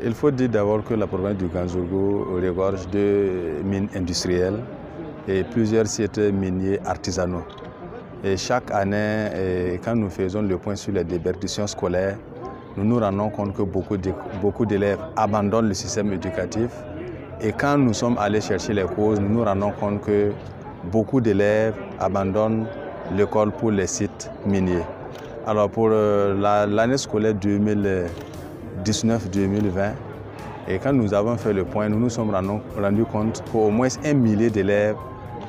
Il faut dire d'abord que la province du Ganzourgou regorge de mines industrielles et plusieurs sites miniers artisanaux. Et chaque année, quand nous faisons le point sur les déperditions scolaires, nous nous rendons compte que beaucoup d'élèves abandonnent le système éducatif. Et quand nous sommes allés chercher les causes, nous nous rendons compte que beaucoup d'élèves abandonnent l'école pour les sites miniers. Alors pour l'année scolaire 2019-2020, et quand nous avons fait le point, nous nous sommes rendus compte qu'au moins 1 millier d'élèves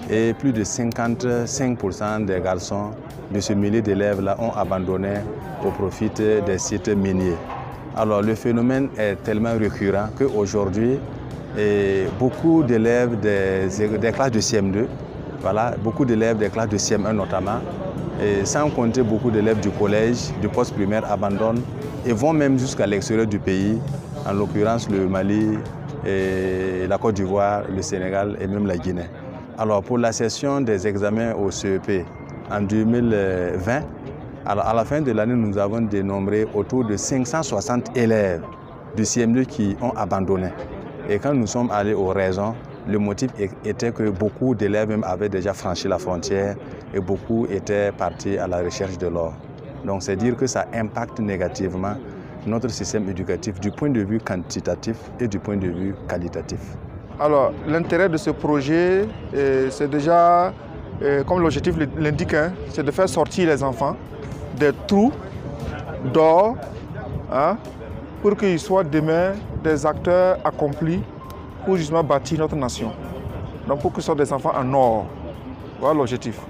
et plus de 55% des garçons de ce millier d'élèves-là ont abandonné au profit des sites miniers. Alors le phénomène est tellement récurrent qu'aujourd'hui, beaucoup d'élèves des classes de CM2, beaucoup d'élèves des classes de CM1 notamment, et sans compter beaucoup d'élèves du collège, du post-primaire abandonnent et vont même jusqu'à l'extérieur du pays, en l'occurrence le Mali, la Côte d'Ivoire, le Sénégal et même la Guinée. Alors pour la session des examens au CEP en 2020, alors à la fin de l'année, nous avons dénombré autour de 560 élèves du CM2 qui ont abandonné. Et quand nous sommes allés aux raisons, le motif était que beaucoup d'élèves même avaient déjà franchi la frontière et beaucoup étaient partis à la recherche de l'or. Donc c'est dire que ça impacte négativement notre système éducatif du point de vue quantitatif et du point de vue qualitatif. Alors l'intérêt de ce projet, c'est déjà, comme l'objectif l'indique, c'est de faire sortir les enfants des trous d'or pour qu'ils soient demain des acteurs accomplis pour justement bâtir notre nation. Donc pour que ce soit des enfants en or. Voilà l'objectif.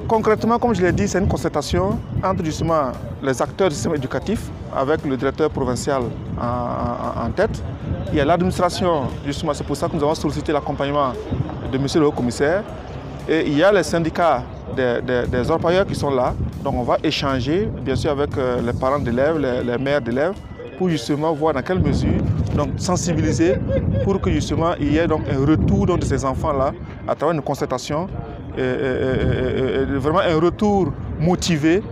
Concrètement, comme je l'ai dit, c'est une concertation entre justement les acteurs du système éducatif avec le directeur provincial en tête. Il y a l'administration, justement, c'est pour ça que nous avons sollicité l'accompagnement de monsieur le haut-commissaire. Et il y a les syndicats des orpailleurs qui sont là. Donc on va échanger, bien sûr, avec les parents d'élèves, les mères d'élèves, pour justement voir dans quelle mesure donc sensibiliser pour que justement il y ait donc un retour donc, de ces enfants-là à travers une concertation vraiment un retour motivé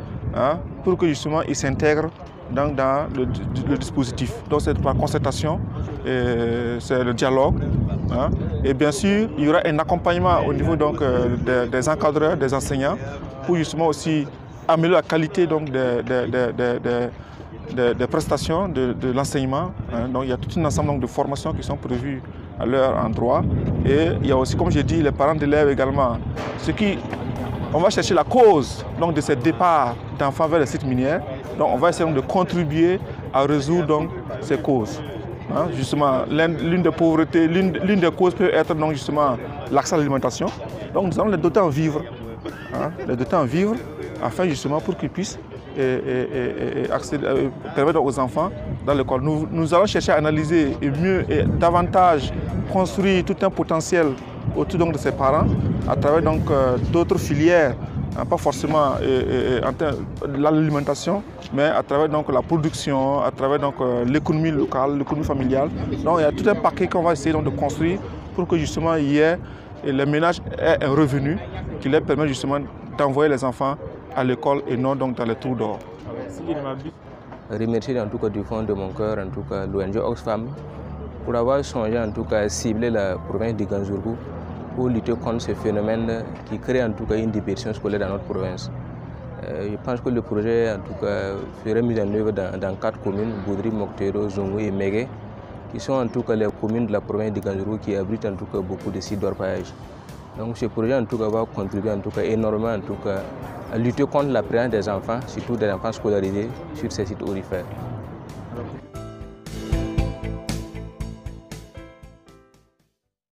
pour que justement ils s'intègrent dans le dispositif. Donc c'est la concertation, c'est le dialogue. Et bien sûr, il y aura un accompagnement au niveau donc, des encadreurs, des enseignants, pour justement aussi améliorer la qualité donc, des prestations de l'enseignement. Donc il y a tout un ensemble donc, de formations qui sont prévues à leur endroit. Et il y a aussi, comme j'ai dit, les parents d'élèves également. On va chercher la cause donc, de ce départ d'enfants vers les sites miniers. Donc on va essayer donc, de contribuer à résoudre donc, ces causes. Justement, l'une des pauvretés, l'une des causes peut être donc, justement l'accès à l'alimentation. Donc nous allons les doter en vivres. Les doter en vivres afin justement pour qu'ils puissent permettre aux enfants dans l'école. Nous allons chercher à analyser et mieux et davantage construire tout un potentiel autour donc, de ses parents à travers d'autres filières, pas forcément l'alimentation, mais à travers donc, la production, à travers l'économie locale, l'économie familiale. Donc il y a tout un paquet qu'on va essayer donc, de construire pour que justement il y ait, les ménages aient un revenu qui leur permet justement d'envoyer les enfants à l'école et non donc dans les trous d'or. Remercier en tout cas du fond de mon cœur, en tout cas l'ONG Oxfam, pour avoir songé en tout cas à cibler la province du Ganzourgou pour lutter contre ce phénomène qui crée en tout cas une déperdition scolaire dans notre province. Je pense que le projet en tout cas serait mis en œuvre dans 4 communes, Boudri, Moktero, Zongo et Mégué, qui sont en tout cas les communes de la province du Ganzourgou qui abritent en tout cas beaucoup de sites d'orpaillage. Donc ce projet en tout cas va contribuer en tout cas énormément en tout cas à lutter contre la présence des enfants, surtout des enfants scolarisés sur ces sites aurifères.